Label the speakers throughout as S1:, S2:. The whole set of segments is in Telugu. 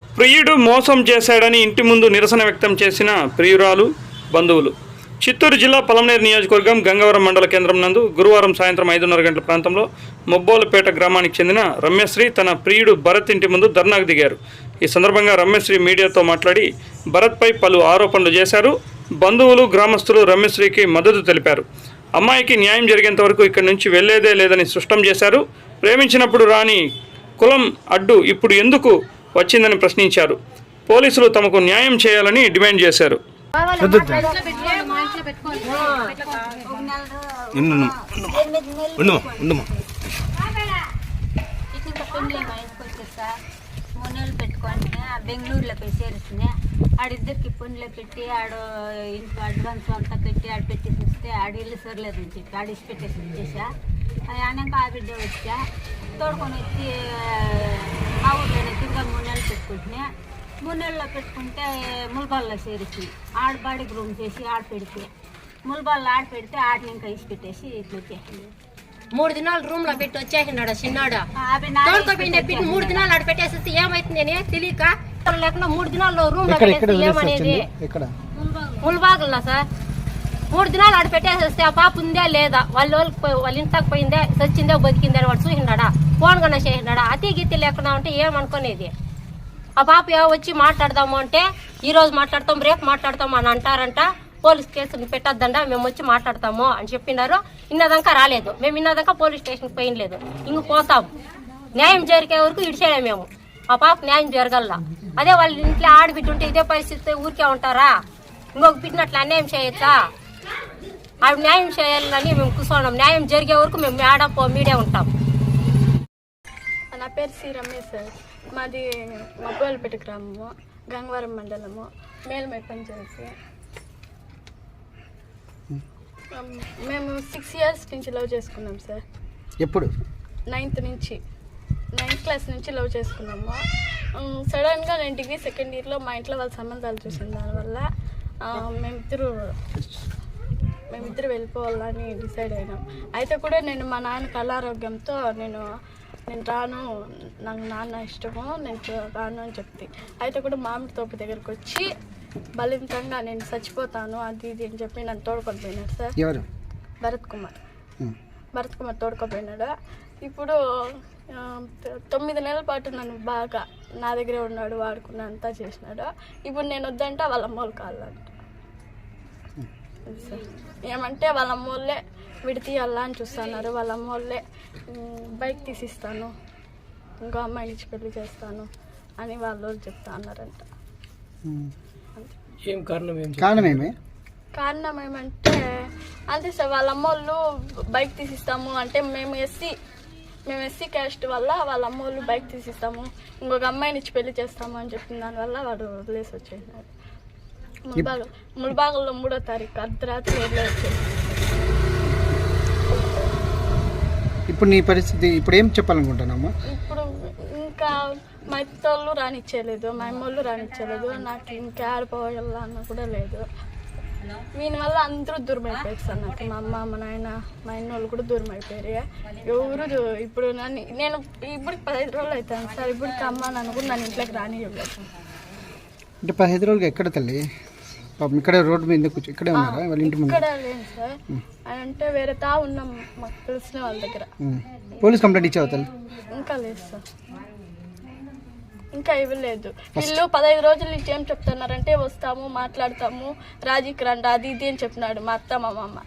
S1: ప్రియుడు మోసం చేశాడని ఇంటి ముందు నిరసన వ్యక్తం చేసిన ప్రియురాలు బంధువులు. చిత్తూరు జిల్లా పలమనేరు నియోజకవర్గం గంగవరం మండల కేంద్రం నందు గురువారం సాయంత్రం 5:30 గంటల ప్రాంతంలో మొబ్బోలపేట గ్రామానికి చెందిన రమ్యశ్రీ తన ప్రియుడు భరత్ ఇంటి ముందు ధర్నాకు దిగారు. ఈ సందర్భంగా రమ్యశ్రీ మీడియాతో మాట్లాడి భరత్పై పలు ఆరోపణలు చేశారు. బంధువులు గ్రామస్తులు రమ్యశ్రీకి మద్దతు తెలిపారు. అమ్మాయికి న్యాయం జరిగేంత వరకు ఇక్కడి నుంచి వెళ్లేదే లేదని స్పష్టం చేశారు. ప్రేమించినప్పుడు రాని కులం అడ్డు ఇప్పుడు ఎందుకు వచ్చిందని ప్రశ్నించారు. పోలీసులు తమకు న్యాయం చేయాలని డిమాండ్ చేశారు.
S2: బెంగళూరులో పోయి చేరుస్తుంది. ఆడిద్దరికి పనులు పెట్టి ఆడ ఇంట్లో అడ్వాన్స్ అంతా పెట్టి ఆడ పెట్టి చూస్తే ఆడ ఇల్లు సరలేదని చెప్పి ఆడ ఇసి పెట్టేసి వచ్చేసా. అనాక ఆ బిడ్డ వచ్చా తోడుకొని వచ్చి మా ఊళ్ళో తిరిగా 3 నెలలు పెట్టుకుంటున్నా. 3 నెలల్లో పెట్టుకుంటే ముల్బాల్లో చేరిసి ఆడ బాడీకి రూమ్ చేసి ఆడ పెడితే ముల్బాల్లో ఆడ పెడితే ఆడని ఇంకా ఇసి పెట్టేసి ఇట్లా వచ్చేసింది.
S3: 3 దినాలు రూమ్ లో పెట్టి వచ్చేసినాడు చిన్నాడు. 3 దినాలు ఆడ పెట్టేసి ఏమైతుంది అని తెలియక లేకుండా 3 దినాల్లో రూమ్ లో పెట్టేసి ఏమనేది ముల్బాగుల్లో సార్ 3 దినాలు ఆడ పెట్టేసేస్తే ఆ పాప ఉందే లేదా వాళ్ళ ఇంటికి పోయిందే చచ్చిందే బతికిందే అని వాడు చూసినాడా ఫోన్ కన్నా చేసినాడా అతి గీతి లేకుండా ఉంటే ఏమనుకునేది. ఆ పాప వచ్చి మాట్లాడదాము అంటే ఈ రోజు మాట్లాడతాం రేపు మాట్లాడతాం అని అంటారంట. పోలీస్ కేసులు పెట్టద్దండ మేము వచ్చి మాట్లాడతాము అని చెప్పినారు. ఇన్నదాకా రాలేదు. మేము ఇన్నదాకా పోలీస్ స్టేషన్కి పోయినలేదు. ఇంక పోతాం న్యాయం జరిగే వరకు ఇడిచేయలే మేము. ఆ పాప న్యాయం జరగల్లా. అదే వాళ్ళ ఇంట్లో ఆడబిడ్డ ఉంటే ఇదే పరిస్థితి ఊరికే ఉంటారా? ఇంకొక బిడ్డనట్లు అన్యాయం చేయొచ్చా? ఆవిడ న్యాయం చేయాలని మేము కూర్చోన్నాం. న్యాయం జరిగే వరకు మేము మీడే ఉంటాం.
S4: నా పేరు సి రమేష్ సార్. మాది మొబ్బోలపేట గ్రామము, గంగవరం మండలము, మేల్మై పంచాయతీ. మేము 6 years నుంచి లవ్ చేసుకున్నాం సార్. ఎప్పుడు? 9th క్లాస్ నుంచి లవ్ చేసుకున్నాము. సడన్గా నేను డిగ్రీ 2nd yearలో మా ఇంట్లో వాళ్ళ సంబంధాలు చూసిన దానివల్ల మేమిద్దరు వెళ్ళిపోవాలని డిసైడ్ అయినాం. అయితే కూడా నేను మా నాన్నకి అనారోగ్యంతో నేను రాను, నాకు నాన్న ఇష్టము, నేను రాను అని చెప్తే అయితే కూడా మామిడి తోపు దగ్గరకు వచ్చి బలవంతంగా నేను చచ్చిపోతాను అది ఇది అని చెప్పి నన్ను తోడుకొని పోయినాడు సార్. ఎవరు? భరత్ కుమార్ తోడుకోపోయినాడు. ఇప్పుడు 9 నెలల పాటు నన్ను బాగా నా దగ్గరే ఉన్నాడు, వాడుకున్న అంతా చేసినాడు. ఇప్పుడు నేను వద్దంటే వాళ్ళ అమ్మోళ్ళు కాళ్ళంట సార్. ఏమంటే వాళ్ళ అమ్మోళ్ళే విడితీయాలా అని చూస్తున్నారు. వాళ్ళ అమ్మోళ్ళే బైక్ తీసిస్తాను, ఇంకో అమ్మాయిని ఇచ్చి పెళ్లి చేస్తాను అని వాళ్ళు చెప్తా అన్నారంట. కారణం ఏమంటే అంతే సార్. వాళ్ళ అమ్మోళ్ళు బైక్ తీసిస్తాము అంటే మేము ఎస్సీ క్యాస్ట్ వల్ల వాళ్ళ అమ్మోళ్ళు బైక్ తీసిస్తాము, ఇంకొక అమ్మాయిని ఇచ్చి పెళ్లి చేస్తాము అని చెప్పిన దానివల్ల వాడు వదిలేసి వచ్చేసినాడు. ముల్బాగుల్లో 3వ తారీఖు అర్ధరాత్రి వదిలేసి.
S5: ఇప్పుడు నీ పరిస్థితి ఇప్పుడు ఏం చెప్పాలనుకుంటున్నామా?
S4: ఇప్పుడు ఇంకా మా ఇత్తోళ్ళు రానిచ్చేయలేదు, మా అమ్మోళ్ళు రానిచ్చేయలేదు. నాకు ఇంకా ఆడిపోవాలన్న కూడా లేదు. దీనివల్ల అందరూ దూరం అయిపోయారు సార్. నాకు మా అమ్మ, మా నాయన, మా అన్నోళ్ళు కూడా దూరం అయిపోయారు. ఎవరు ఇప్పుడు నేను ఇప్పటికి 15 రోజులు అవుతాను సార్. ఇప్పటికి అమ్మ నన్ను కూడా నన్ను ఇంట్లోకి రానివ్వలేదు.
S5: అంటే 15 రోజులుగా ఎక్కడ తల్లి? ఇక్కడ రోడ్డు మీద ఇక్కడే ఉన్నారా? వాళ్ళ ఇంటి ముందు?
S4: ఇక్కడ లేదు సార్. అంటే వేరే ఉన్నాం మాకు తెలిసిన వాళ్ళ దగ్గర.
S5: పోలీస్ కంప్లైంట్ ఇచ్చావు తల్లి?
S4: ఇంకా లేదు సార్, ఇంకా ఇవ్వలేదు. వీళ్ళు 15 రోజుల నుంచి ఏం చెప్తున్నారంటే వస్తాము, మాట్లాడతాము, రాజీకి రండి అది ఇది అని చెప్పినాడు మా అత్త మా మామ.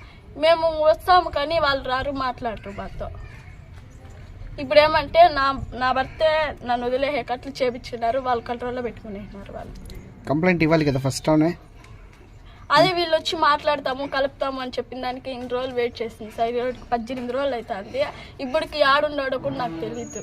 S4: మేము వస్తాము కానీ వాళ్ళు రారు, మాట్లాడరు మాతో. ఇప్పుడు ఏమంటే నా భర్తే నన్ను వదిలేసే కట్లు చేపించున్నారు, వాళ్ళు కంట్రోల్లో పెట్టుకునేసినారు. వాళ్ళు
S5: కంప్లైంట్ ఇవ్వాలి కదా ఫస్ట్ టౌనే.
S4: అదే వీళ్ళు వచ్చి మాట్లాడతాము కలుపుతాము అని చెప్పిన దానికి ఇన్ని రోజులు వెయిట్ చేసింది సార్. 18 రోజులు అవుతుంది. ఇప్పటికి ఆడున్నాడో కూడా నాకు తెలీదు.